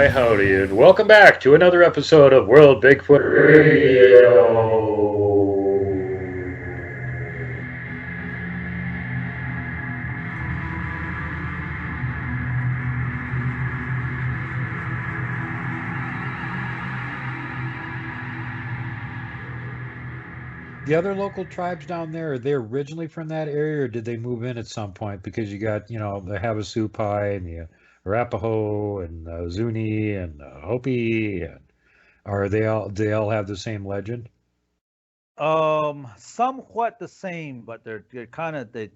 Howdy, and welcome back to another episode of World Bigfoot Radio. The other local tribes down there, are they originally from that area, or did they move in at some point? Because you got, the Havasupai and the Arapaho and the Zuni and the Hopi, and are they all have the same legend? Somewhat the same, but they're kind of they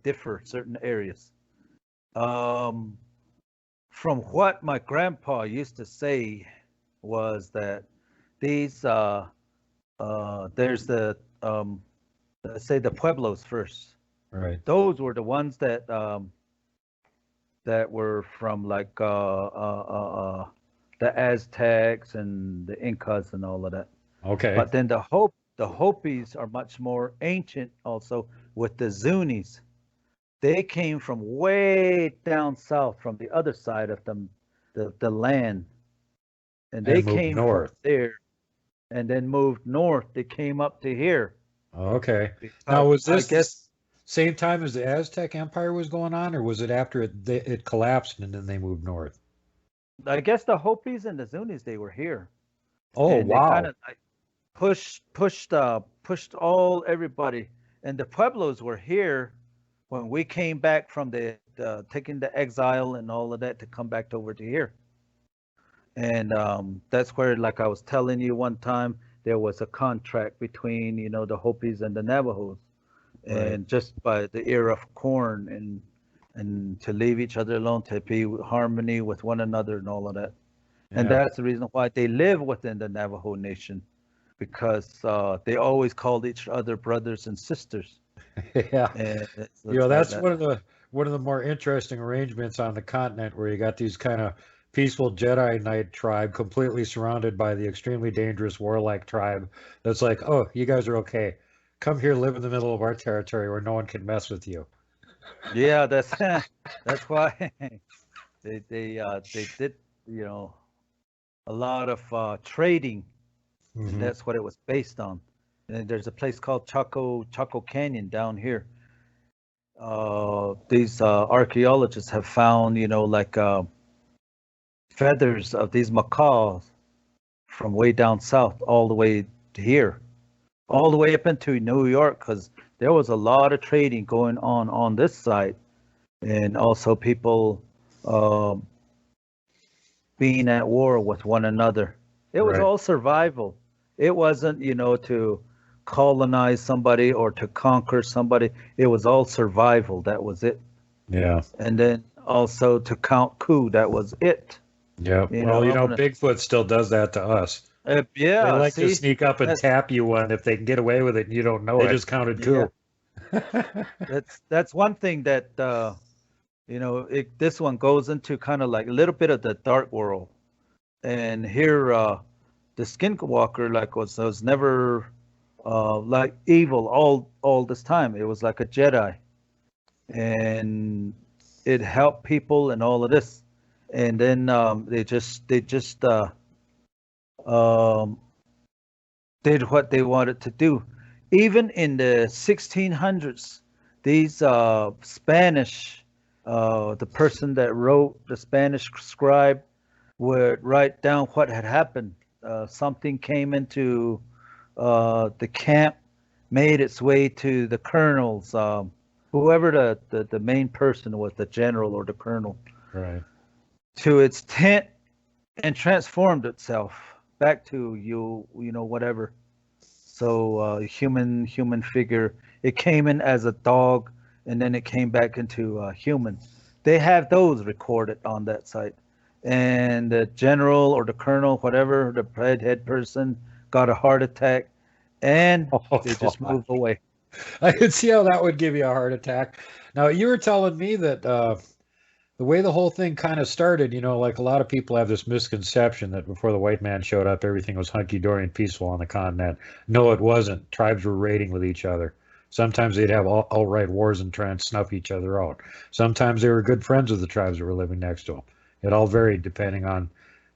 differ certain areas. From what my grandpa used to say was that these there's the let's say the Pueblos first. Right. Those were the ones that were from like the Aztecs and the Incas and all of that. Okay. But then the Hopis are much more ancient also with the Zunis. They came from way down south from the other side of the land. And they came north from there and then moved north. They came up to here. Okay. Now, was this same time as the Aztec Empire was going on, or was it after it collapsed and then they moved north? I guess the Hopis and the Zunis, they were here. Oh, and wow. They kind of like pushed everybody. And the Pueblos were here when we came back from taking the exile and all of that to come back over to here. And that's where, like I was telling you one time, there was a contract between, the Hopis and the Navajos. And right. Just by the era of corn and to leave each other alone, to be harmony with one another and all of that. Yeah. And that's the reason why they live within the Navajo Nation, because they always called each other brothers and sisters. Yeah. And that's one of the more interesting arrangements on the continent, where you got these kind of peaceful Jedi Knight tribe completely surrounded by the extremely dangerous warlike tribe that's like, oh, you guys are okay. Come here, live in the middle of our territory where no one can mess with you. Yeah, that's why they did, a lot of trading. Mm-hmm. And that's what it was based on. And there's a place called Chaco Canyon down here. These archaeologists have found, feathers of these macaws from way down south all the way to here, all the way up into New York, because there was a lot of trading going on this side, and also people being at war with one another. It was all survival. It wasn't, to colonize somebody or to conquer somebody. It was all survival. That was it. Yeah. And then also to count coup. That was it. Yeah. Bigfoot still does that to us. Yeah. They like to sneak up and tap you one if they can get away with it and you don't know it. They just counted coup. Yeah. That's one thing that this one goes into kind of like a little bit of the dark world. And here the Skinwalker was never like evil all this time. It was like a Jedi, and it helped people and all of this. and then they just um, did what they wanted to do. Even in the 1600s, these Spanish, the person that wrote, the Spanish scribe, would write down what had happened. Something came into the camp, made its way to the colonels, whoever the main person was, the general or the colonel, Right. to its tent and transformed itself back to whatever. So human figure. It came in as a dog, and then it came back into human. They have those recorded on that site. And the general or the colonel, whatever, the head person, got a heart attack, and Oh, they just God. moved away. I could see how that would give you a heart attack. Now, you were telling me that the way the whole thing kind of started, like a lot of people have this misconception that before the white man showed up, everything was hunky-dory and peaceful on the continent. No, it wasn't. Tribes were raiding with each other. Sometimes they'd have outright wars and try and snuff each other out. Sometimes they were good friends with the tribes that were living next to them. It all varied depending on,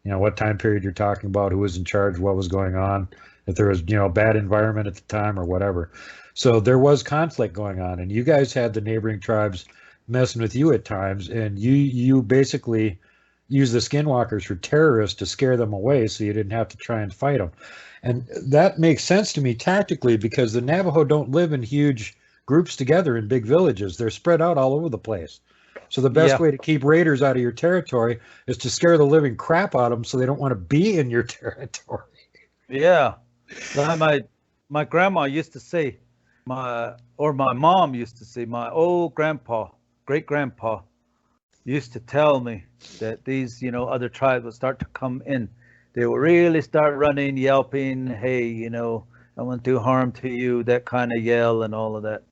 what time period you're talking about, who was in charge, what was going on, if there was, a bad environment at the time or whatever. So there was conflict going on, and you guys had the neighboring tribes messing with you at times, and you basically use the Skinwalkers for terrorists to scare them away, so you didn't have to try and fight them. And that makes sense to me tactically because the Navajo don't live in huge groups together in big villages. They're spread out all over the place. So the best Yeah, way to keep raiders out of your territory is to scare the living crap out of them so they don't want to be in your territory. yeah. My grandma used to say, my mom used to say, my old grandpa, great grandpa, used to tell me that these, other tribes would start to come in. They would really start running, yelping, hey, I want to do harm to you, that kind of yell and all of that.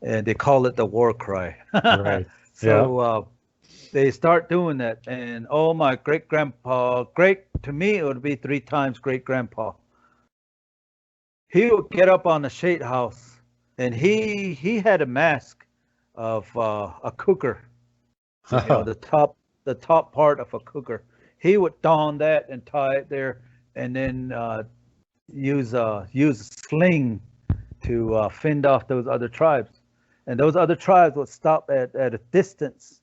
And they call it the war cry. Right. Yeah. So they start doing that. And oh, my great grandpa, to me, it would be three times great grandpa. He would get up on the shade house, and he had a mask of a cougar, the top part of a cougar. He would don that and tie it there, and then use a sling to fend off those other tribes. And those other tribes would stop at a distance,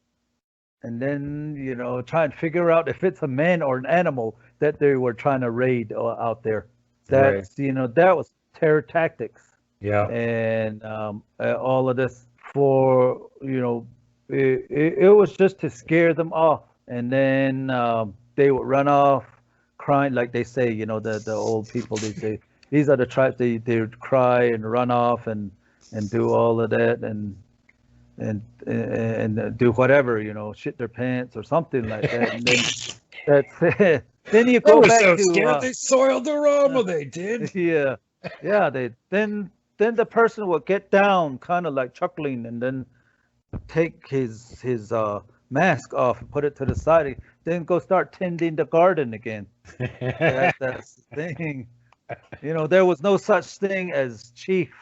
and then try and figure out if it's a man or an animal that they were trying to raid out there. Right. That was terror tactics. Yeah. And all of this for it was just to scare them off, and then they would run off crying, like they say, the old people, they say these are the tribes, they would cry and run off and do all of that, and do whatever, shit their pants or something like that, and then that's it. Then you They go were back so to scared they soiled their armor. They did. yeah, yeah. Then the person would get down, kind of like chuckling, and then take his mask off and put it to the side. Then go start tending the garden again. That's the thing. There was no such thing as chiefs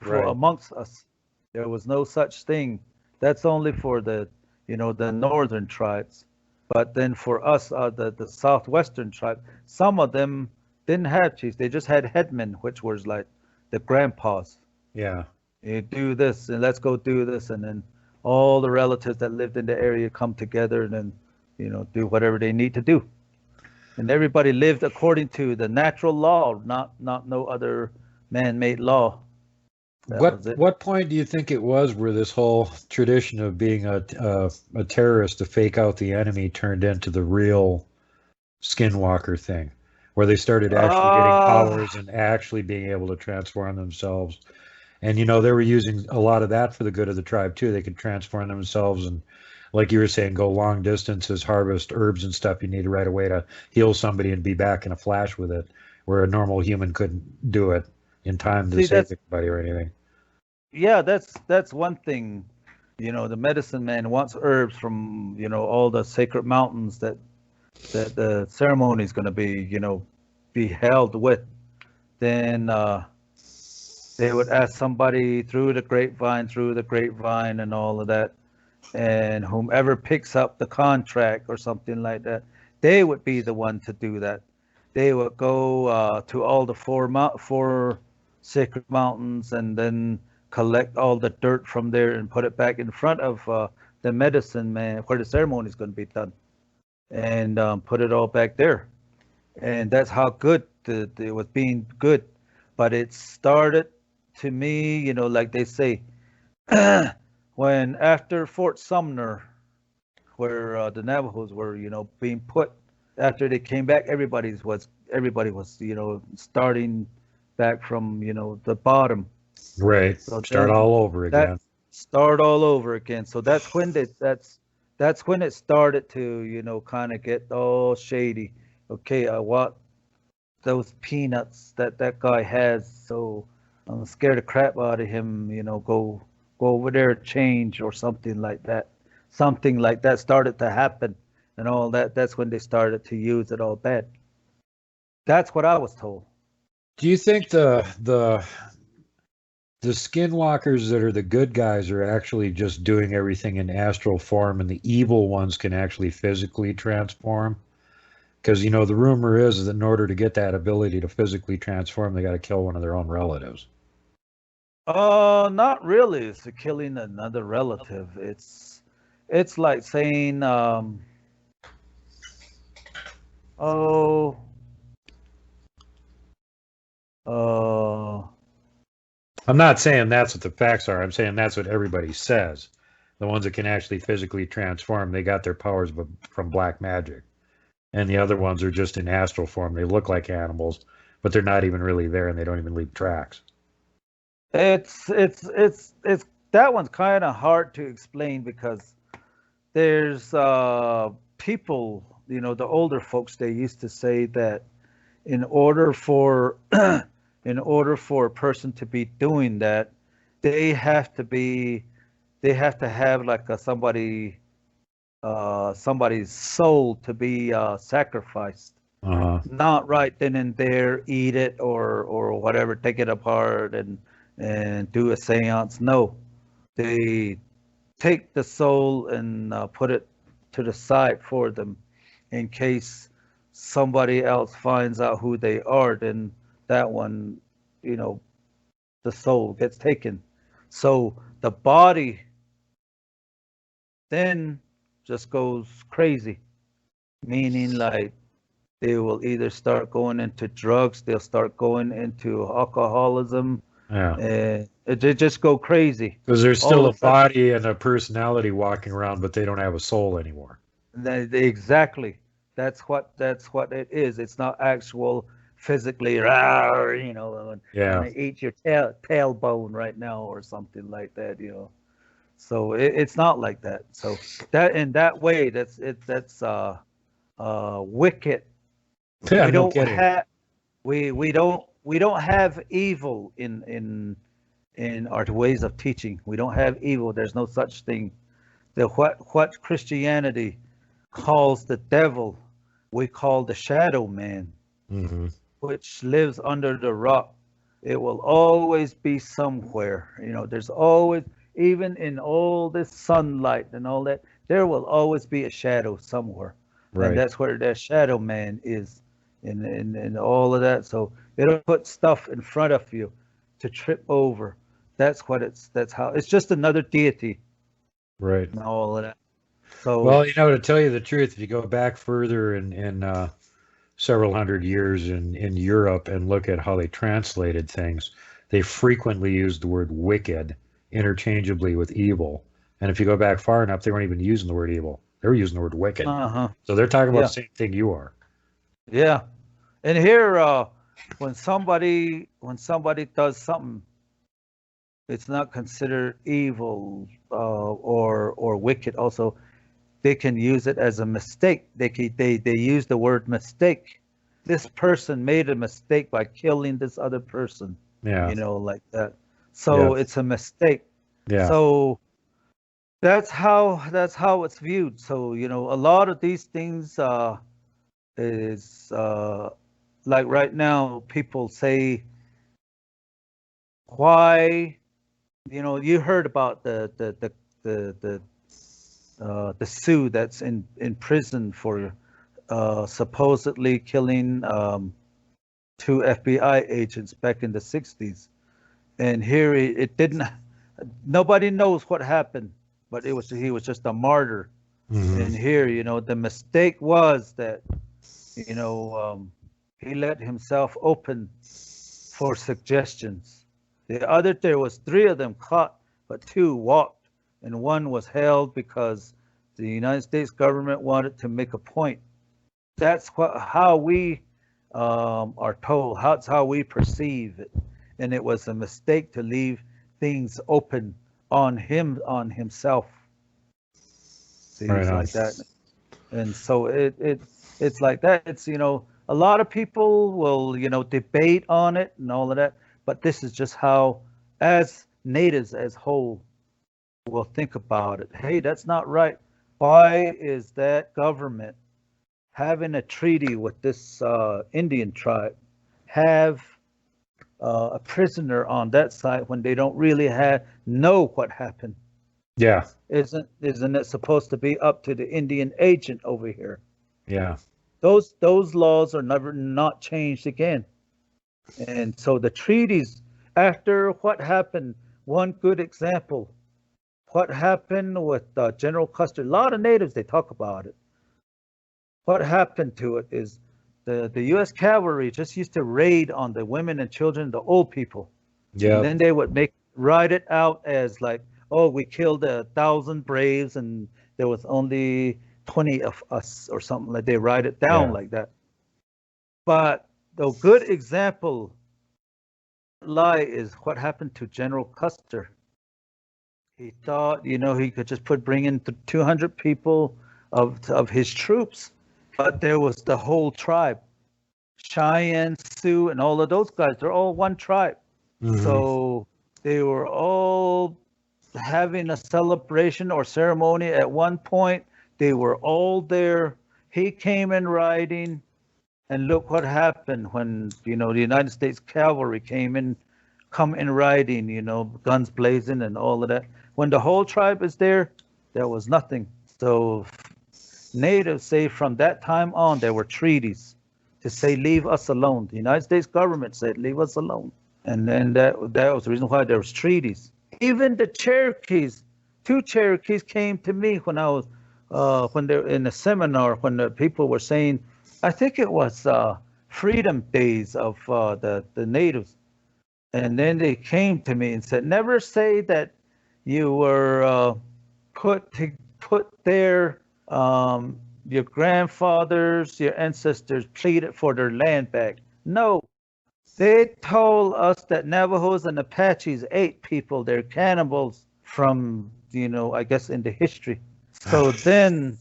Right. amongst us. There was no such thing. That's only for the northern tribes. But then for us, the southwestern tribe, some of them didn't have chiefs. They just had headmen, which was like the grandpas. Yeah. You do this, and let's go do this, and then all the relatives that lived in the area come together and then do whatever they need to do. And everybody lived according to the natural law, not no other man-made law. That was it. What point do you think it was where this whole tradition of being a terrorist to fake out the enemy turned into the real Skinwalker thing, where they started actually getting powers and actually being able to transform themselves? And they were using a lot of that for the good of the tribe too. They could transform themselves and, like you were saying, go long distances, harvest herbs and stuff you need right away to heal somebody and be back in a flash with it, where a normal human couldn't do it in time to save anybody or anything. Yeah, that's one thing. The medicine man wants herbs from all the sacred mountains that the ceremony is going to be held with. Then they would ask somebody through the grapevine, and all of that, and whomever picks up the contract or something like that, they would be the one to do that. They would go to all the four sacred mountains and then collect all the dirt from there and put it back in front of the medicine man where the ceremony is going to be done, and put it all back there. And that's how good it was being good. But it started to me, like they say, when after Fort Sumner, where the Navajos were, being put after they came back, everybody was, starting back from, the bottom. Right. So Start then all over again. start all over again. So that's when that's when it started to, kind of get all shady. Okay, I want those peanuts that guy has, so I'm scared the crap out of him. Go over there, change or something like that. Something like that started to happen, and all that. That's when they started to use it all bad. That's what I was told. Do you think the skinwalkers that are the good guys are actually just doing everything in astral form, and the evil ones can actually physically transform? Because the rumor is that in order to get that ability to physically transform, they got to kill one of their own relatives. Not really. It's killing another relative. It's like saying, oh, I'm not saying that's what the facts are. I'm saying that's what everybody says. The ones that can actually physically transform, they got their powers from black magic. And the other ones are just in astral form. They look like animals, but they're not even really there, and they don't even leave tracks. it's that one's kind of hard to explain because there's people, the older folks, they used to say that in order for in order for a person to be doing that, they have to be they have to have like somebody's soul to be sacrificed. Uh-huh. Not right then and there, eat it or whatever, take it apart and do a séance. No, they take the soul and put it to the side for them in case somebody else finds out who they are. Then that one, you know, the soul gets taken. So the body then just goes crazy, meaning like they will either start going into drugs, they'll start going into alcoholism, Yeah. and they just go crazy. Because there's All still of a a sudden, body and a personality walking around, but they don't have a soul anymore. exactly. That's what it is. It's not actual physically, "Rawr," Yeah. want to eat your tailbone right now or something like that. So it's not like that. So that in that way, that's it. That's wicked. Yeah, We no don't kidding. have we don't have evil in our ways of teaching. We don't have evil. There's no such thing. What Christianity calls the devil, we call the shadow man, Mm-hmm. which lives under the rock. It will always be somewhere. There's always, even in all this sunlight and all that, there will always be a shadow somewhere. And Right. that's where that shadow man is in all of that. So it'll put stuff in front of you to trip over. That's how it's just another deity Right. and all of that. So Well, to tell you the truth, if you go back further in several hundred years in Europe and look at how they translated things, they frequently used the word wicked interchangeably with evil. And if you go back far enough, they weren't even using the word evil. They were using the word wicked. uh-huh. So they're talking about Yeah. the same thing you are. Yeah. And here when somebody does something, it's not considered evil or wicked. Also, they can use it as a mistake. They use the word mistake. This person made a mistake by killing this other person, Yeah. like that. So Yeah. it's a mistake. Yeah. So that's how it's viewed. So a lot of these things is like right now people say, why, you heard about the the Sioux that's in prison for supposedly killing two FBI agents back in the 60s. And here it didn't, nobody knows what happened, but he was just a martyr. And here, the mistake was that, he let himself open for suggestions. There was three of them caught, but two walked, and one was held because the United States government wanted to make a point. That's how we are told. That's how we perceive it, and it was a mistake to leave things open on himself. See, Right it's on. like that, and so it's like that. It's a lot of people will debate on it and all of that, but this is just how, as natives as whole, will think about it. Hey, that's not right. Why is that government having a treaty with this Indian tribe, have a prisoner on that side when they don't really know what happened? Yeah. Isn't it supposed to be up to the Indian agent over here? Yeah. Those laws are never not changed again. And so the treaties, after what happened, one good example, what happened with General Custer, a lot of natives, they talk about it. What happened to it is the U.S. cavalry just used to raid on the women and children, the old people. Yeah. And then they would write it out as like, oh, we killed 1,000 braves and there was only 20 of us or something. Like they write it down like that. But the good example lie is what happened to General Custer. He thought, he could just bring in 200 people of his troops, but there was the whole tribe, Cheyenne, Sioux, and all of those guys. They're all one tribe. So they were all having a celebration or ceremony at one point. They were all there. He came in riding, and look what happened when the United States cavalry come in riding, guns blazing and all of that. When the whole tribe is there was nothing. So natives say from that time on there were treaties to say leave us alone. The United States government said leave us alone, and then that was the reason why there was treaties. Even the Cherokees, two Cherokees came to me when I was when they're in a seminar when the people were saying, I think it was Freedom Days of the natives, and then they came to me and said, never say that you were put there. Your grandfathers, your ancestors pleaded for their land back. No, they told us that Navajos and Apaches ate people. They're cannibals from, I guess in the history. So then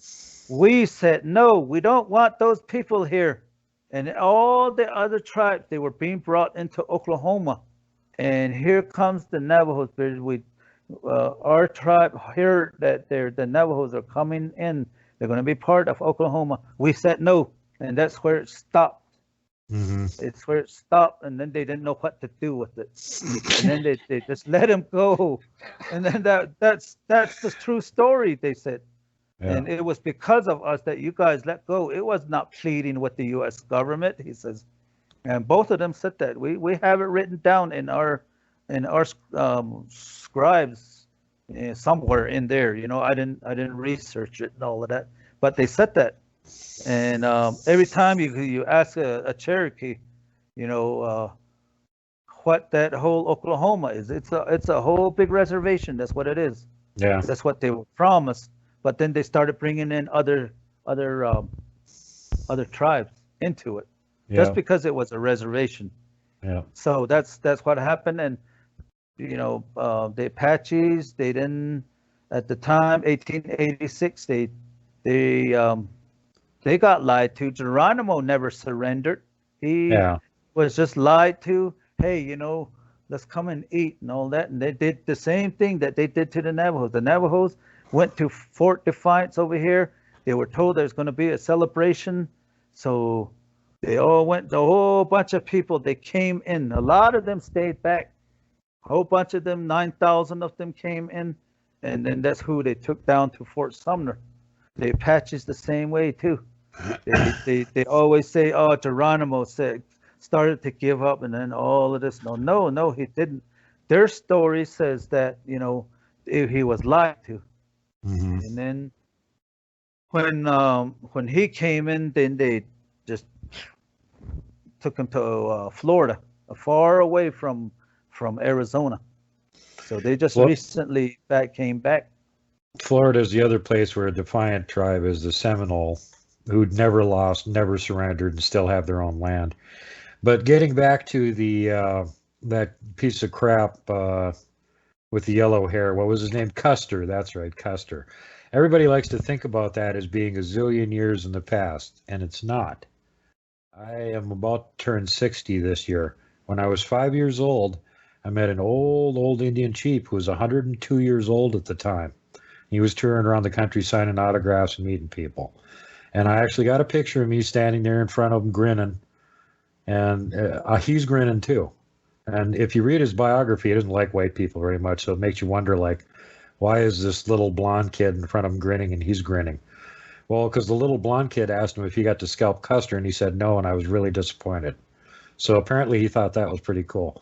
we said, no, we don't want those people here. And all the other tribes, they were being brought into Oklahoma. And here comes the Navajos. Our tribe heard that the Navajos are coming in. They're going to be part of Oklahoma. We said no, and that's where it stopped. It's where it stopped, and then they didn't know what to do with it. And then they just let him go. And then that's the true story, they said. Yeah. And it was because of us that you guys let go. It was not pleading with the U.S. government, he says. And both of them said that. We have it written down in our scribes somewhere in there. I didn't research it and all of that, but they said that. And every time you ask a Cherokee, what that whole Oklahoma is, it's a whole big reservation. That's what it is. Yeah. That's what they were promised. But then they started bringing in other tribes into it, just because it was a reservation. Yeah. So that's what happened. And the Apaches, they didn't, at the time, 1886, they got lied to. Geronimo never surrendered. He was just lied to. Hey, let's come and eat and all that. And they did the same thing that they did to the Navajos. The Navajos went to Fort Defiance over here. They were told there's going to be a celebration. So they all went, the whole bunch of people, they came in. A lot of them stayed back. A whole bunch of them, 9,000 of them came in. and then that's who they took down to Fort Sumner. The Apaches the same way too. They always say, oh, Geronimo started to give up, and then all of this. No, he didn't. Their story says that he was lied to, and then when he came in, then they just took him to Florida, far away from Arizona. So they just recently came back. Florida is the other place where a defiant tribe is the Seminole, who'd never lost, never surrendered, and still have their own land. But getting back to the that piece of crap with the yellow hair, what was his name? Custer. That's right, Custer. Everybody likes to think about that as being a zillion years in the past, and it's not. I am about to turn 60 this year. When I was 5 years old, I met an old Indian chief who was 102 years old at the time. He was touring around the country signing autographs and meeting people. And I actually got a picture of me standing there in front of him grinning. And he's grinning too. And if you read his biography, he doesn't like white people very much. So it makes you wonder, like, why is this little blonde kid in front of him grinning and he's grinning? Well, because the little blonde kid asked him if he got to scalp Custer, and he said no, and I was really disappointed. So apparently he thought that was pretty cool.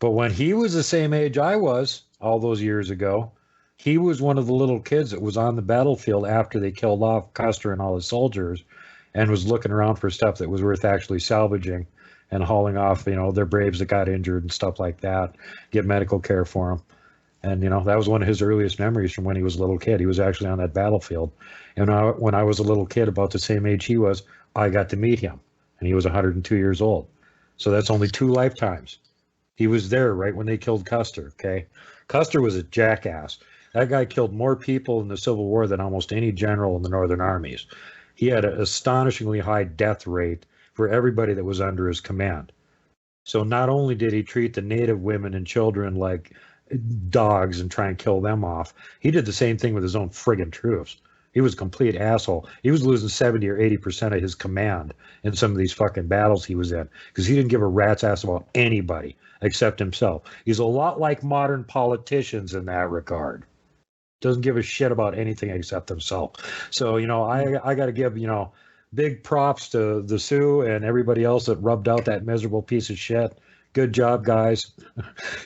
But when he was the same age I was all those years ago, he was one of the little kids that was on the battlefield after they killed off Custer and all his soldiers, and was looking around for stuff that was worth actually salvaging and hauling off, their braves that got injured and stuff like that, get medical care for them. And, that was one of his earliest memories from when he was a little kid. He was actually on that battlefield. And when I was a little kid, about the same age he was, I got to meet him. And he was 102 years old. So that's only 2 lifetimes. He was there right when they killed Custer, okay? Custer was a jackass. That guy killed more people in the Civil War than almost any general in the Northern armies. He had an astonishingly high death rate for everybody that was under his command. So not only did he treat the native women and children like dogs and try and kill them off, he did the same thing with his own friggin' troops. He was a complete asshole. He was losing 70 or 80% of his command in some of these fucking battles he was in, because he didn't give a rat's ass about anybody except himself. He's a lot like modern politicians in that regard. Doesn't give a shit about anything except himself. So, I got to give, big props to the Sioux and everybody else that rubbed out that miserable piece of shit. Good job, guys.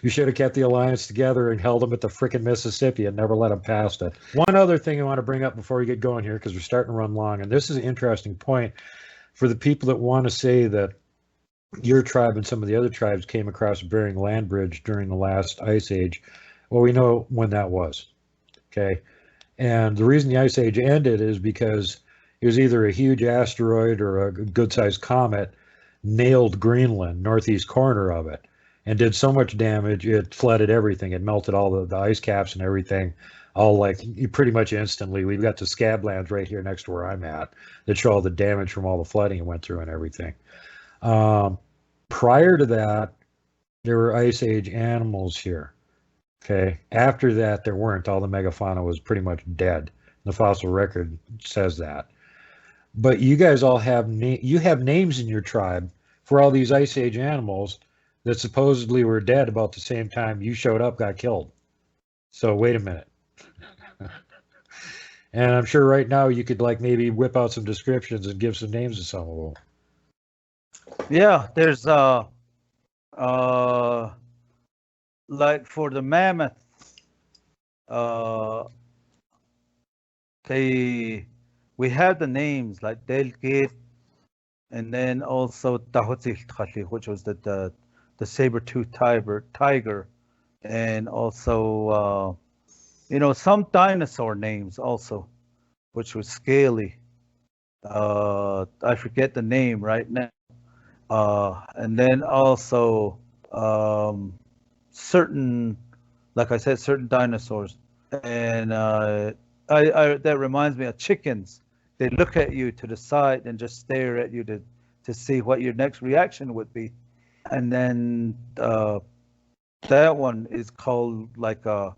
You should have kept the alliance together and held them at the frickin' Mississippi and never let them past it. One other thing I want to bring up before we get going here, because we're starting to run long, and this is an interesting point for the people that want to say that your tribe and some of the other tribes came across Bering Land Bridge during the last ice age. Well, we know when that was. Okay. And the reason the ice age ended is because it was either a huge asteroid or a good-sized comet nailed Greenland, northeast corner of it, and did so much damage, it flooded everything. It melted all the ice caps and everything, all pretty much instantly. We've got the scablands right here next to where I'm at that show all the damage from all the flooding it went through and everything. Prior to that, there were ice age animals here. Okay. After that, there weren't. All the megafauna was pretty much dead. The fossil record says that. But you guys all have names in your tribe for all these ice age animals that supposedly were dead about the same time you showed up, got killed. So wait a minute. And I'm sure right now you could maybe whip out some descriptions and give some names to some of them. Yeah, there's like for the mammoth, we have the names like Delgit, and then also Tahotil, which was the saber-toothed tiger, and also some dinosaur names also, which was scaly. I forget the name right now. And then also certain, like I said, certain dinosaurs. And that reminds me of chickens. They look at you to the side and just stare at you to see what your next reaction would be. And then that one is called like a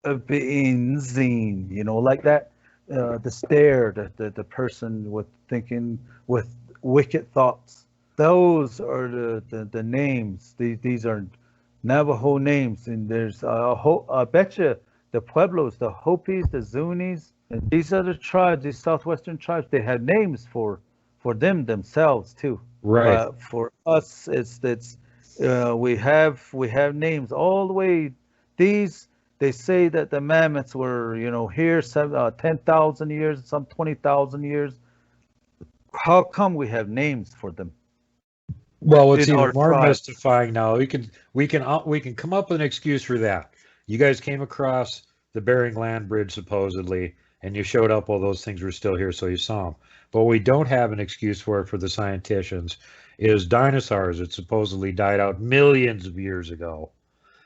benzine, like that. The stare, the person with thinking with wicked thoughts. Those are the names. These are Navajo names, and there's I bet you the Pueblos, the Hopis, the Zunis, and these other tribes, these southwestern tribes, they had names for them themselves too. Right. But for us, it's we have names all the way. These they say that the mammoths were here 10,000 years, some 20,000 years. How come we have names for them Well, what's in even our more tribes? mystifying now, we can come up with an excuse for that. You guys came across the Bering Land Bridge supposedly, and you showed up while those things were still here, so you saw them. But what we don't have an excuse for the scienticians is dinosaurs that supposedly died out millions of years ago.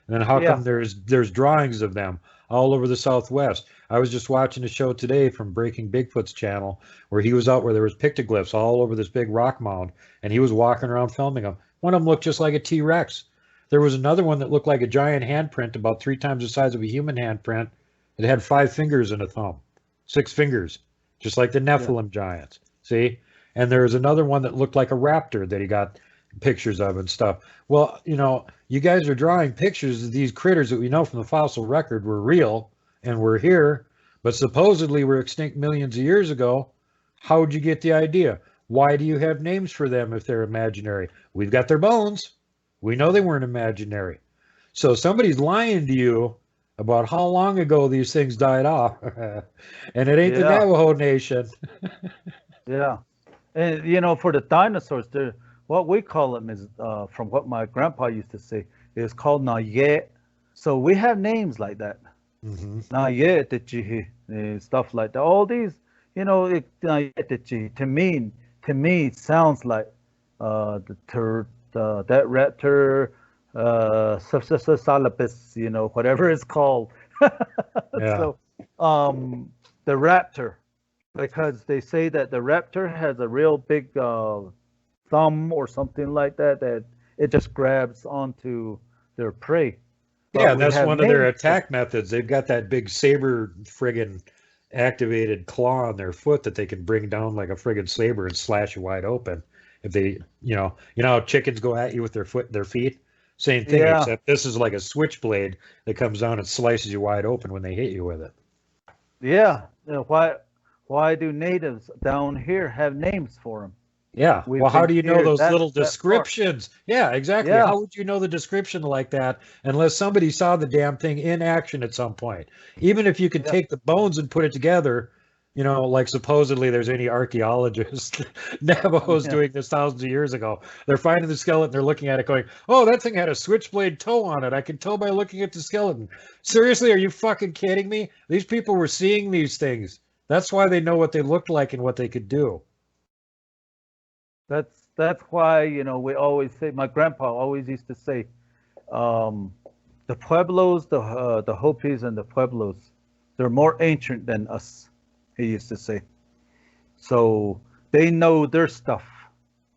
And then how Yeah, come there's drawings of them all over the Southwest? I was just watching a show today from Breaking Bigfoot's channel where he was out where there was pictoglyphs all over this big rock mound, and he was walking around filming them. One of them looked just like a T-Rex. There was another one that looked like a giant handprint, about 3 times the size of a human handprint. It had 5 fingers and a thumb, 6 fingers, just like the yeah, Nephilim giants. See? And there was another one that looked like a raptor that he got pictures of and stuff. Well, you guys are drawing pictures of these critters that we know from the fossil record were real and were here, but supposedly were extinct millions of years ago. How would you get the idea? Why do you have names for them if they're imaginary? We've got their bones. We know they weren't imaginary. So somebody's lying to you about how long ago these things died off. And it ain't the yeah, Navajo Nation. yeah. And for the dinosaurs, what we call them is, from what my grandpa used to say, is called Nayet. So we have names like that. Hmm. Nayet stuff like that. All these, Nayet to me it sounds like that raptor, salapis, whatever it's called. Yeah. So, the raptor, because they say that the raptor has a real big thumb or something like that, that it just grabs onto their prey. Yeah, But and we that's have one of their names for attack methods. They've got that big saber friggin' activated claw on their foot that they can bring down like a friggin' saber and slash you wide open. If they, how chickens go at you with their feet? Same thing, yeah, except this is like a switchblade that comes down and slices you wide open when they hit you with it. yeah. Why do natives down here have names for them? Yeah. Well, We've how been do you know here those little that far. descriptions? Yeah, exactly. Yeah, How would you know the description like that unless somebody saw the damn thing in action at some point? Even if you could yeah, take the bones and put it together, like supposedly there's any archaeologist, Navajos yeah, doing this thousands of years ago. They're finding the skeleton, they're looking at it going, oh, that thing had a switchblade toe on it. I can tell by looking at the skeleton. Seriously, are you fucking kidding me? These people were seeing these things. That's why they know what they looked like and what they could do. that's why we always say. My grandpa always used to say, um, the Pueblos, the Hopis, and the Pueblos, they're more ancient than us. He used to say. So they know their stuff.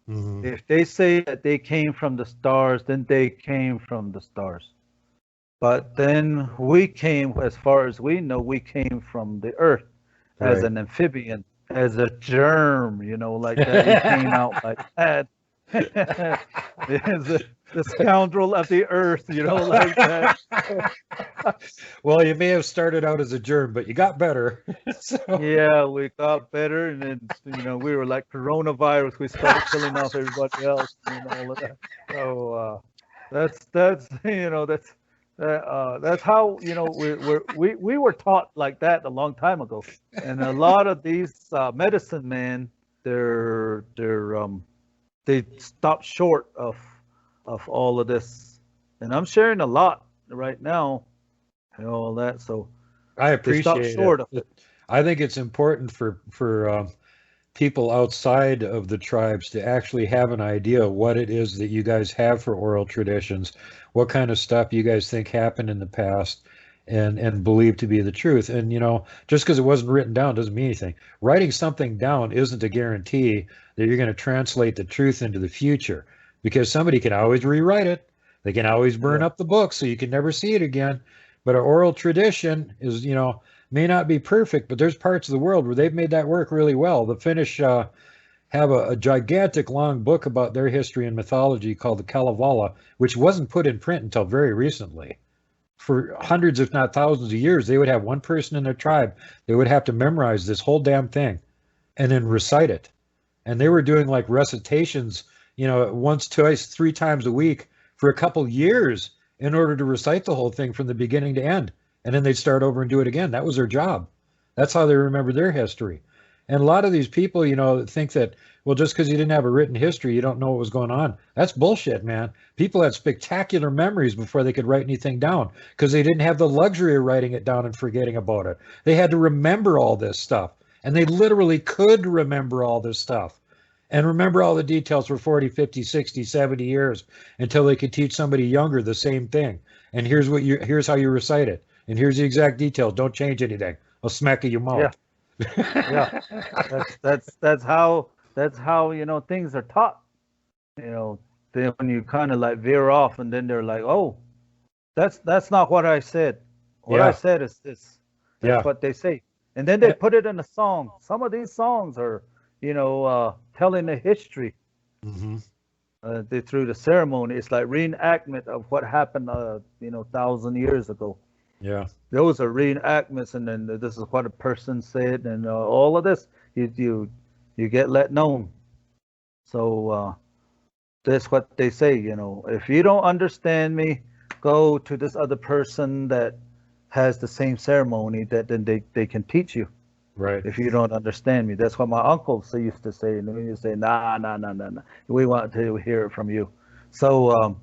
Hmm. If they say that they came from the stars, then they came from the stars. But then we came, as far as we know, we came from the earth as Right. an amphibian, as a germ, like that. We came out like that. The scoundrel of the earth, like that. Well, you may have started out as a germ, but you got better. So, Yeah, we got better, and then we were like coronavirus. We started killing off everybody else, all of that. So that's that's how we were taught like that a long time ago. And a lot of these medicine men, they stop short of all of this. And I'm sharing a lot right now and all that, so I they stop appreciate short of it. it. I think it's important for people outside of the tribes to actually have an idea of what it is that you guys have for oral traditions, what kind of stuff you guys think happened in the past, and believe to be the truth. And just because it wasn't written down doesn't mean anything. Writing something down isn't a guarantee that you're going to translate the truth into the future, because somebody can always rewrite it. They can always burn Yeah, up the book so you can never see it again. But an oral tradition is, may not be perfect, but there's parts of the world where they've made that work really well. The Finnish have a gigantic long book about their history and mythology called the Kalevala, which wasn't put in print until very recently. For hundreds, if not thousands of years, they would have one person in their tribe. They would have to memorize this whole damn thing and then recite it. And they were doing like recitations, once, twice, 3 times a week for a couple years in order to recite the whole thing from the beginning to end. And then they'd start over and do it again. That was their job. That's how they remember their history. And a lot of these people, think that, well, just because you didn't have a written history, you don't know what was going on. That's bullshit, man. People had spectacular memories before they could write anything down because they didn't have the luxury of writing it down and forgetting about it. They had to remember all this stuff. And they literally could remember all this stuff and remember all the details for 40, 50, 60, 70 years until they could teach somebody younger the same thing. And here's how you recite it. And here's the exact details. Don't change anything. I'll smack your mouth. Yeah. Yeah, that's how things are taught. Then when you kind of like veer off, and then they're like, "Oh, that's not what I said. What I said is this." That's what they say, and then they put it in a song. Some of these songs are, telling the history. Mm-hmm. Through the ceremony, it's like reenactment of what happened, 1,000 years ago. Yeah. Those are reenactments, and then this is what a person said, and all of this you get let known. So that's what they say. If you don't understand me, go to this other person that has the same ceremony that then they can teach you. Right. If you don't understand me, that's what my uncles used to say. And they used to say, nah. We want to hear it from you. So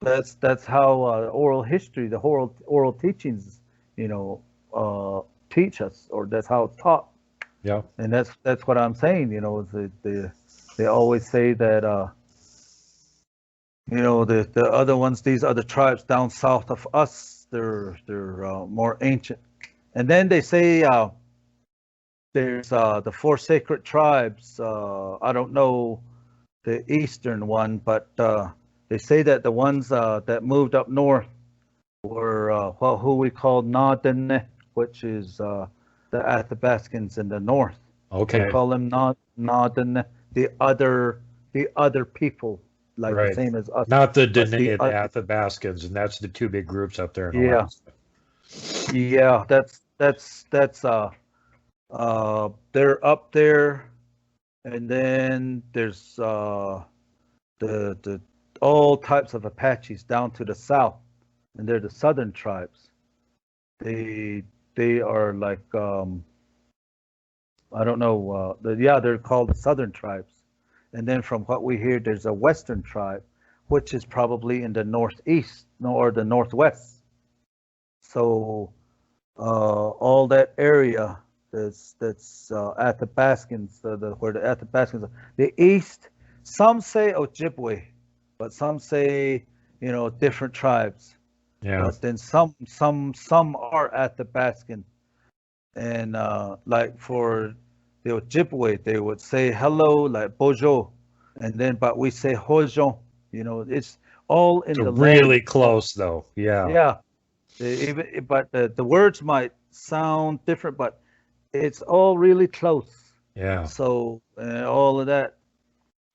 that's how oral history, the oral teachings, teach us, or that's how it's taught. Yeah. And that's what I'm saying. They always say that the other ones, these other tribes down south of us, they're more ancient. And then they say there's the 4 sacred tribes. I don't know the eastern one, but they say that the ones that moved up north were who we call Nadene, which is the Athabascans in the north. Okay. They call them Nadene, the other people, like right. the same as us. Not the Dene, the Athabascans, and that's the 2 big groups up there. Yeah. Yeah, that's they're up there, and then there's the all types of Apaches down to the south, and they're the southern tribes. They are like I don't know. They're called the southern tribes. And then from what we hear, there's a western tribe, which is probably in the northeast or the northwest. So all that area that's Athabascans, where the Athabascans are. The east, some say Ojibwe, but some say different tribes. Yeah. But then some are Athabascan, and like for the Ojibwe, they would say hello like Bojo, and then but we say Hojo. It's all in the really language. Close though. Yeah. Yeah. But the words might sound different, but it's all really close. Yeah. So all of that,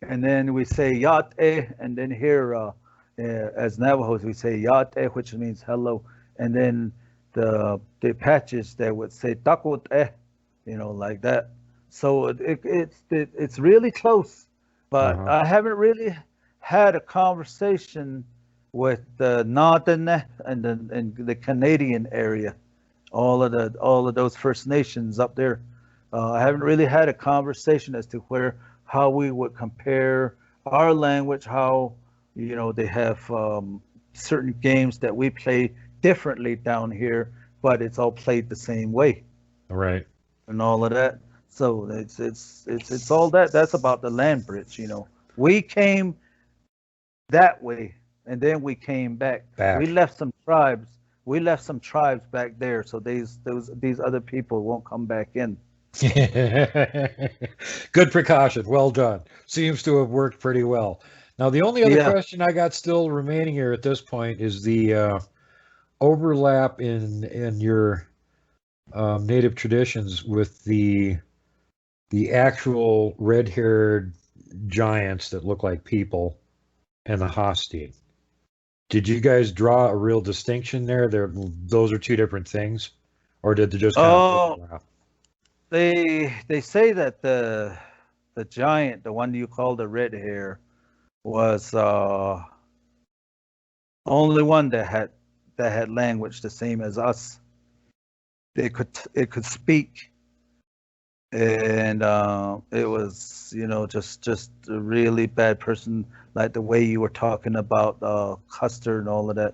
and then we say Yate, and then here as Navajos we say Yate, which means hello, and then the Apaches they would say Takote, like that. So it's really close, but I haven't really had a conversation with the northern and the Canadian area, all of those First Nations up there. I haven't really had a conversation as to how we would compare our language, how they have certain games that we play differently down here, but it's all played the same way. Right. And all of that. So it's all that. That's about the land bridge. We came that way, and then we came back. We left some tribes. We left some tribes back there, so these other people won't come back in. Good precaution. Well done. Seems to have worked pretty well. Now, the only other question I got still remaining here at this point is the overlap in your native traditions with the the actual red-haired giants that look like people and the Hostine. Did you guys draw a real distinction there? Those are two different things, or did they just kind of overlap? They say that the giant, the one you call the red hair, was only one that had language the same as us. It could speak, and it was just a really bad person, like the way you were talking about Custer and all of that.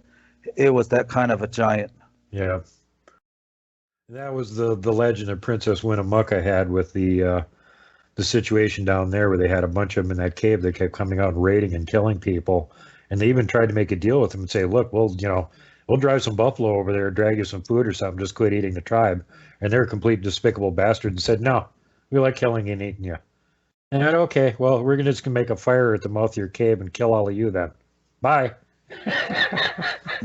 It was that kind of a giant. Yeah, that was the legend that Princess Winnemucca had with the situation down there where they had a bunch of them in that cave that kept coming out and raiding and killing people, and they even tried to make a deal with them and say, look, we'll drive some buffalo over there, drag you some food or something, just quit eating the tribe. And they're complete despicable bastards and said, no, we like killing and eating you. And I said, okay, well, we're just gonna make a fire at the mouth of your cave and kill all of you then. Bye.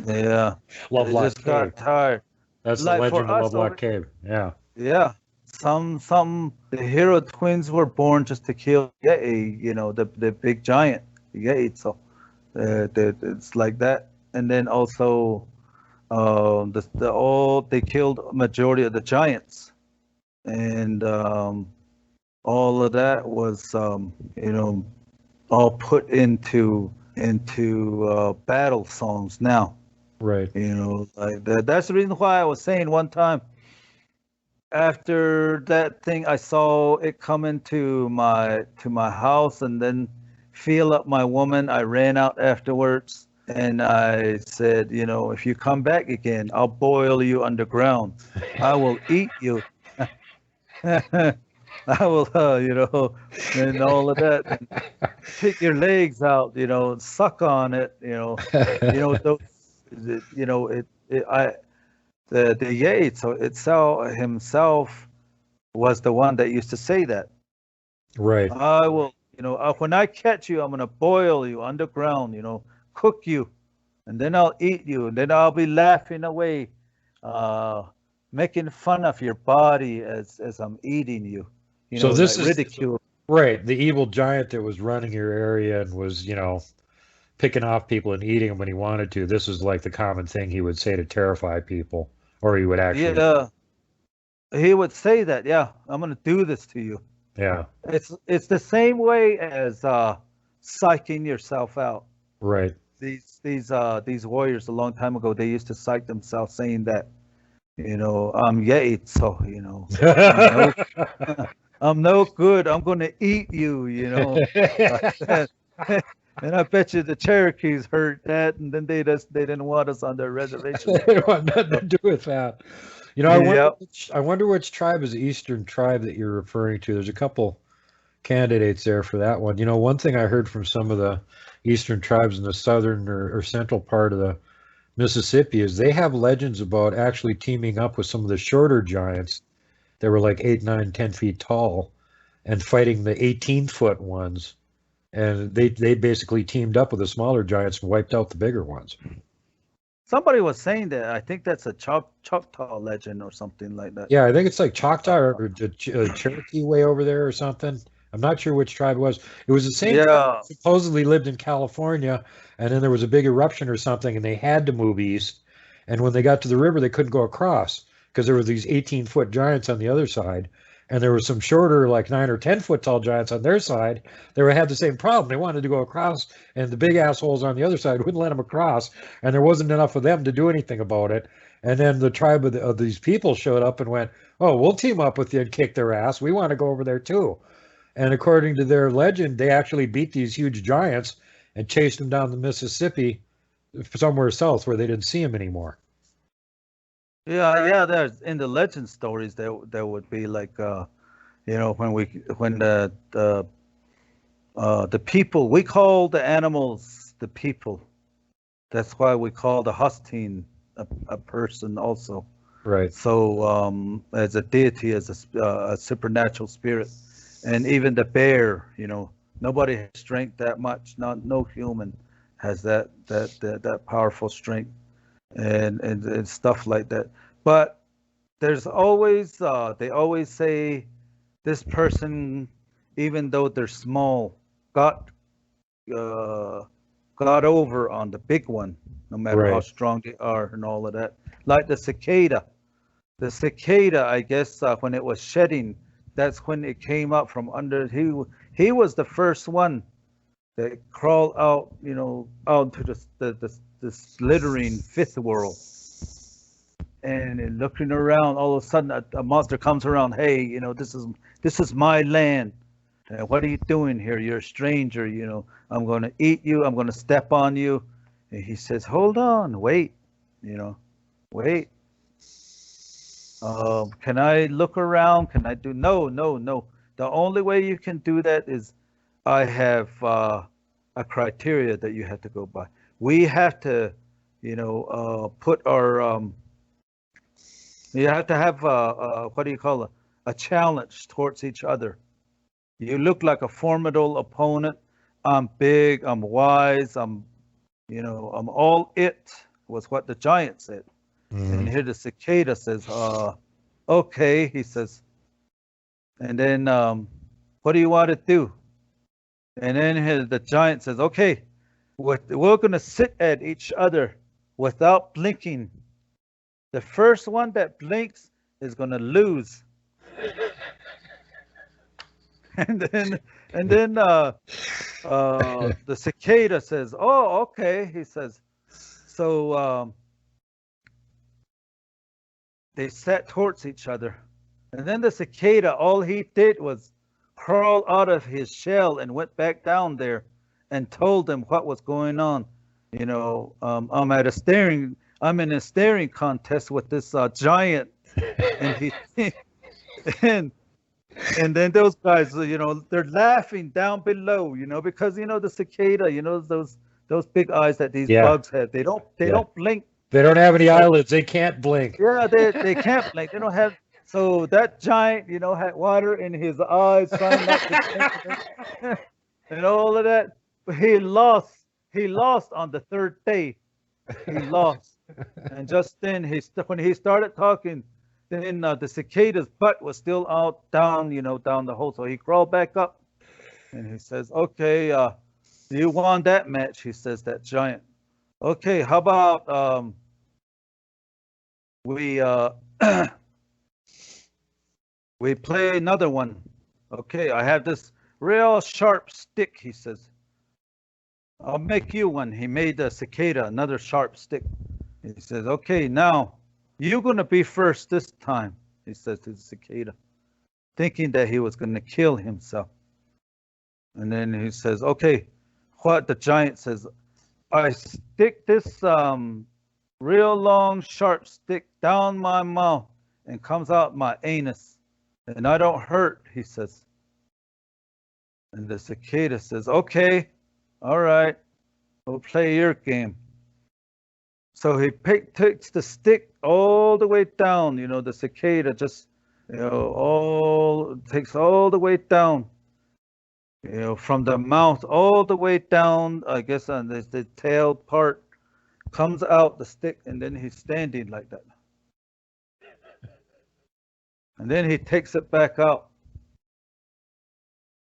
Yeah, Lovelock just Cave. got tired. That's Like the for legend of us Lovelock Cave. Yeah. Yeah, the hero twins were born just to kill Yeti, the big giant Yeti. So it's like that. And then also, they killed a majority of the giants, and all of that was all put into battle songs now. Right. Like that. That's the reason why I was saying one time, after that thing, I saw it come into my house and then feel up my woman. I ran out afterwards and I said, if you come back again, I'll boil you underground. I will eat you. I will, and all of that. And pick your legs out, suck on it, those, the Yates itself himself was the one that used to say that. Right. I will, when I catch you, I'm gonna boil you underground, cook you, and then I'll eat you, and then I'll be laughing away, making fun of your body as I'm eating you, So this like is ridicule. right. The evil giant that was running your area and was, picking off people and eating them when he wanted to. This is like the common thing he would say to terrify people, or he would actually. Yeah, he would say that. Yeah, I'm gonna do this to you. Yeah. It's the same way as psyching yourself out. Right. These warriors a long time ago, they used to psych themselves saying that, I'm Yates, so I'm no good. I'm gonna eat you, And I bet you the Cherokees heard that, and then they didn't want us on their reservation. They don't want nothing to do with that. I wonder which tribe is the Eastern tribe that you're referring to. There's a couple candidates there for that one. One thing I heard from some of the Eastern tribes in the southern or central part of the Mississippi is they have legends about actually teaming up with some of the shorter giants that were like 8, 9, 10 feet tall and fighting the 18-foot ones. And they basically teamed up with the smaller giants and wiped out the bigger ones. Somebody was saying that. I think that's a Choctaw legend or something like that. Yeah, I think it's like Choctaw or Cherokee way over there or something. I'm not sure which tribe it was. It was the same tribe that supposedly lived in California, and then there was a big eruption or something, and they had to move east. And when they got to the river, they couldn't go across because there were these 18-foot giants on the other side. And there were some shorter, like 9 or 10-foot tall giants on their side. They had the same problem. They wanted to go across, and the big assholes on the other side wouldn't let them across. And there wasn't enough of them to do anything about it. And then the tribe of these people showed up and went, "Oh, we'll team up with you and kick their ass. We want to go over there too." And according to their legend, they actually beat these huge giants and chased them down the Mississippi somewhere south where they didn't see them anymore. Yeah. There's in the legend stories there would be like when the people, we call the animals the people. That's why we call the Hostine a person also. Right. So as a deity, as a supernatural spirit, and even the bear, nobody has strength that much. No human has that powerful strength. And stuff like that. But there's always they always say this person, even though they're small, got got over on the big one, no matter how Right. strong they are and all of that. Like the cicada. The cicada, I guess, when it was shedding, that's when it came up from under. He was the first one that crawled out, out to the slithering fifth world. And looking around, all of a sudden a monster comes around. Hey, this is my land. What are you doing here? You're a stranger. I'm going to eat you. I'm going to step on you. And he says, hold on, wait. Wait. Can I look around? Can I do? No, no, no. The only way you can do that is I have a criteria that you have to go by. We have to, put our you have to have what do you call it? A challenge towards each other. You look like a formidable opponent. I'm big. I'm wise. I'm all it, was what the giant said. And here the cicada says, okay, he says. And then, what do you want to do? And then the giant says, okay, we're going to sit at each other without blinking. The first one that blinks is going to lose. And then the cicada says, oh, okay, he says. So they sat towards each other. And then the cicada, all he did was crawl out of his shell and went back down there and told them what was going on. I'm in a staring contest with this giant, and and then those guys, they're laughing down below, because the cicada, those big eyes that these bugs have, they don't blink. They don't have any eyelids. They can't blink. Yeah, they can't blink. They don't have. So that giant, had water in his eyes, trying not to blink, and all of that. But he lost. He lost on the third day. He lost. And just then, when he started talking, then the cicada's butt was still out down the hole. So he crawled back up, and he says, "Okay, you won that match." He says, "That giant." Okay, how about we we play another one. Okay, I have this real sharp stick. He says, "I'll make you one." He made the cicada another sharp stick. He says, okay, now you're going to be first this time, he says to the cicada, thinking that he was going to kill himself. And then he says, okay, what the giant says, I stick this real long sharp stick down my mouth and comes out my anus, and I don't hurt, he says. And the cicada says, okay, all right, we'll play your game. So he takes the stick all the way down, the cicada just, takes all the way down, from the mouth all the way down, I guess on the tail part, comes out the stick, and then he's standing like that. And then he takes it back out.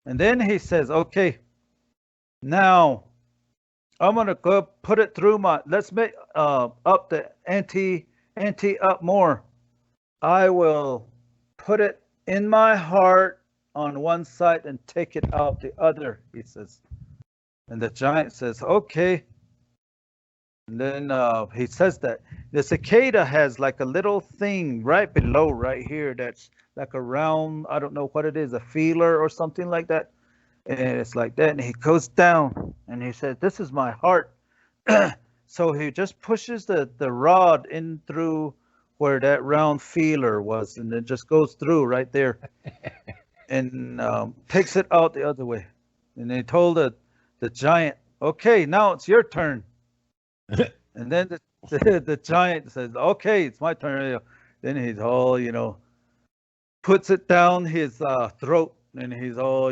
And then he says, okay, now I'm going to go put it through let's make up the ante up more. I will put it in my heart on one side and take it out the other, he says. And the giant says, okay. And then he says that the cicada has like a little thing right below right here that's like a round, I don't know what it is, a feeler or something like that. And it's like that, and he goes down, and he says, this is my heart. So he just pushes the rod in through where that round feeler was, and it just goes through right there, and takes it out the other way. And he told the giant, okay, now it's your turn. And then the giant says, okay, it's my turn. Then he's all, puts it down his throat, and he's all,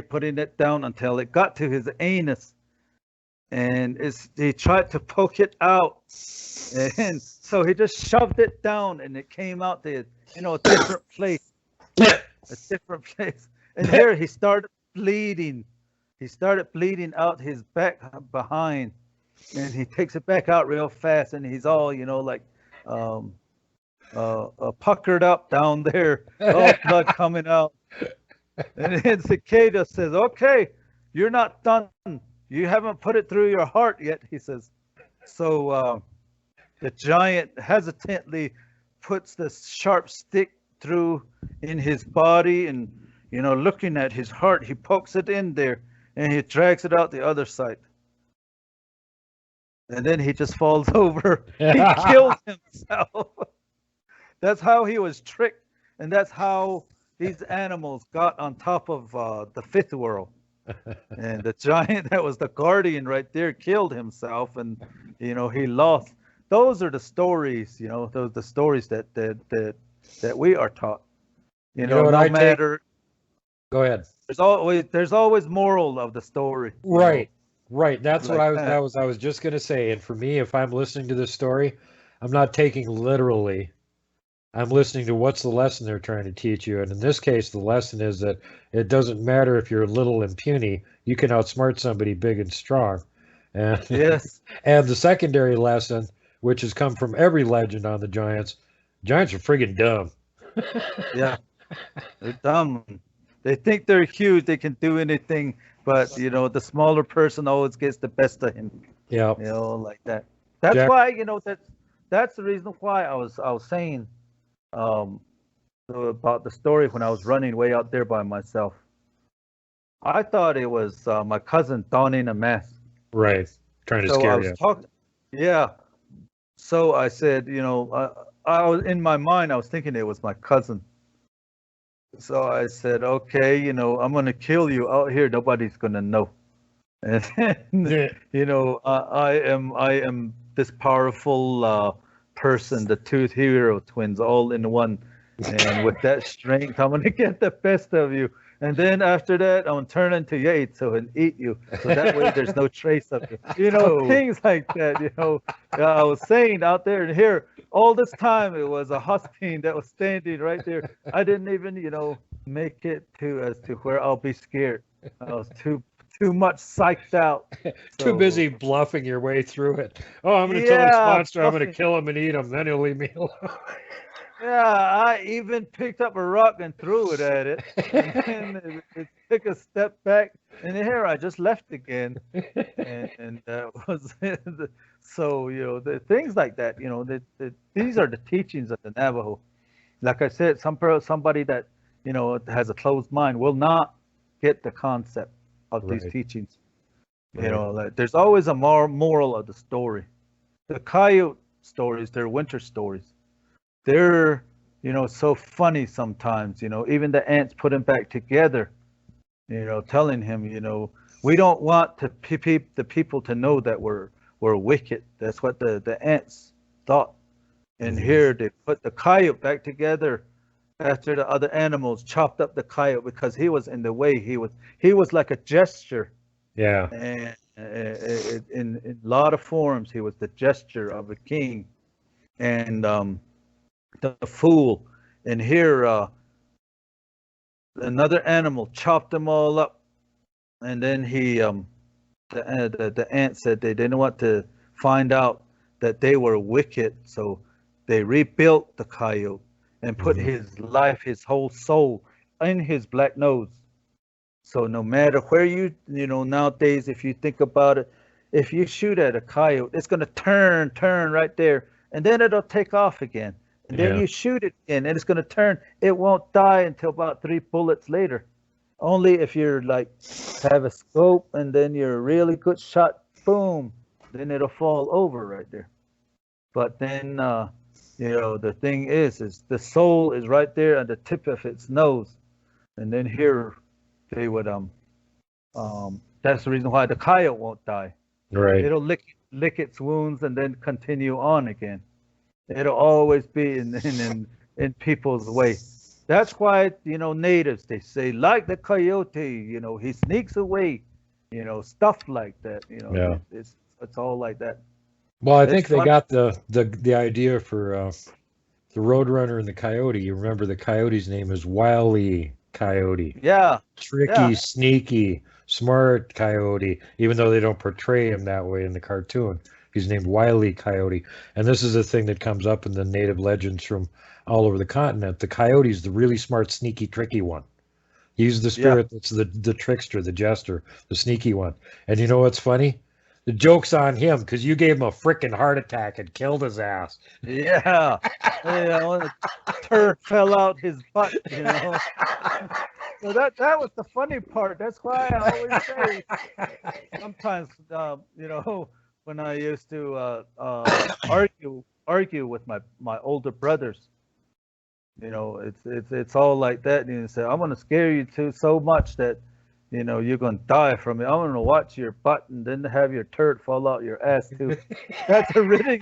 putting it down until it got to his anus, and he tried to poke it out, and so he just shoved it down, and it came out a different place. a different place. And here he started bleeding. He started bleeding out his back behind, and he takes it back out real fast, and he's all, like um, puckered up down there, all blood coming out. And then Cicada says, "Okay, you're not done. You haven't put it through your heart yet," he says. So the giant hesitantly puts the sharp stick through in his body, and looking at his heart, he pokes it in there, and he drags it out the other side. And then he just falls over. He kills himself. That's how he was tricked, and that's how these animals got on top of the fifth world. And the giant that was the guardian right there killed himself, and he lost. Those are the stories, those the stories that we are taught. No matter. Go ahead. There's always moral of the story. Right. Right. That's what I was just going to say. And for me, if I'm listening to this story, I'm not taking literally. I'm listening to what's the lesson they're trying to teach you. And in this case, the lesson is that it doesn't matter if you're little and puny, you can outsmart somebody big and strong. And, yes. And the secondary lesson, which has come from every legend on the giants are friggin' dumb. Yeah. They're dumb. They think they're huge. They can do anything. But, the smaller person always gets the best of him. Yeah. Like that. That's why, that's the reason why I was saying about the story when I was running way out there by myself. I thought it was my cousin donning a mask. Right. Trying to scare you. Yeah. So I said, I was in my mind, I was thinking it was my cousin. So I said, okay, I'm going to kill you out here. Nobody's going to know. And then, I am this powerful person, the two hero twins, all in one. And with that strength, I'm going to get the best of you. And then after that, I'm going to turn into Yates and eat you. So that way there's no trace of you. Things like that, I was saying out there and here, all this time, it was a husky that was standing right there. I didn't even, make it to where I'll be scared. I was too much psyched out. Too busy bluffing your way through it. Oh, I'm going to tell this monster I'm going to kill him and eat him. Then he'll leave me alone. Yeah, I even picked up a rock and threw it at it. And then it took a step back. And here I just left again. And that was it. So, the things like that, these are the teachings of the Navajo. Like I said, somebody that, has a closed mind will not get the concept of these teachings. Like, there's always a moral of the story. The coyote stories, they're winter stories. They're, so funny sometimes, even the ants put them back together, telling him, we don't want the people to know that we're wicked. That's what the ants thought. And here they put the coyote back together after the other animals chopped up the coyote because he was in the way. He was like a gesture. Yeah. And in a lot of forms, he was the gesture of a king. And the fool. And here another animal chopped them all up. And then he the ant said they didn't want to find out that they were wicked, so they rebuilt the coyote and put his life, his whole soul in his black nose. So no matter where nowadays, if you think about it, if you shoot at a coyote, it's going to turn right there, and then it'll take off again. And then you shoot it again, and it's going to turn. It won't die until about 3 bullets later. Only if you're like have a scope and then you're a really good shot, boom, then it'll fall over right there. But then, the thing is the soul is right there at the tip of its nose. And then here they would, that's the reason why the coyote won't die. Right. It'll lick its wounds and then continue on again. It'll always be in people's way. That's why, natives, they say, like the coyote, he sneaks away, stuff like that, It's all like that. Well, I think they got the idea for the Roadrunner and the Coyote. You remember the Coyote's name is Wile E. Coyote. Yeah. Tricky, sneaky, smart Coyote, even though they don't portray him that way in the cartoon. He's named Wile E. Coyote. And this is a thing that comes up in the native legends from all over the continent. The Coyote's the really smart, sneaky, tricky one. He's the spirit that's the trickster, the jester, the sneaky one. And you know what's funny? The joke's on him because you gave him a freaking heart attack and killed his ass. Yeah. The turd fell out his butt, you know. So that was the funny part. That's why I always say sometimes, you know, when I used to argue with my older brothers, you know, it's all like that. And you say, I'm gonna scare you too so much that, you know, you're gonna die from it. I'm gonna watch your butt and then have your turd fall out your ass too. That's a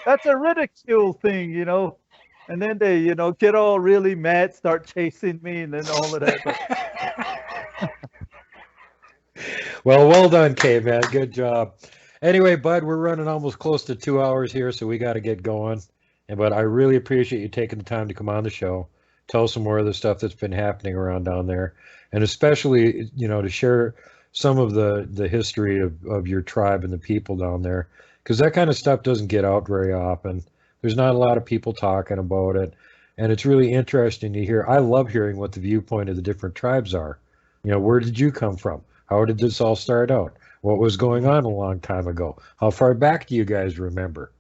that's a ridicule thing, you know. And then they, you know, get all really mad, start chasing me, and then all of that. Well done, Caveman. Good job. Anyway, Bud, we're running almost close to 2 hours here, so we got to get going. But I really appreciate you taking the time to come on the show, tell some more of the stuff that's been happening around down there, and especially, you know, to share some of the history of your tribe and the people down there, because that kind of stuff doesn't get out very often. There's not a lot of people talking about it, and it's really interesting to hear. I love hearing what the viewpoint of the different tribes are. You know, where did you come from? How did this all start out? What was going on a long time ago? How far back do you guys remember?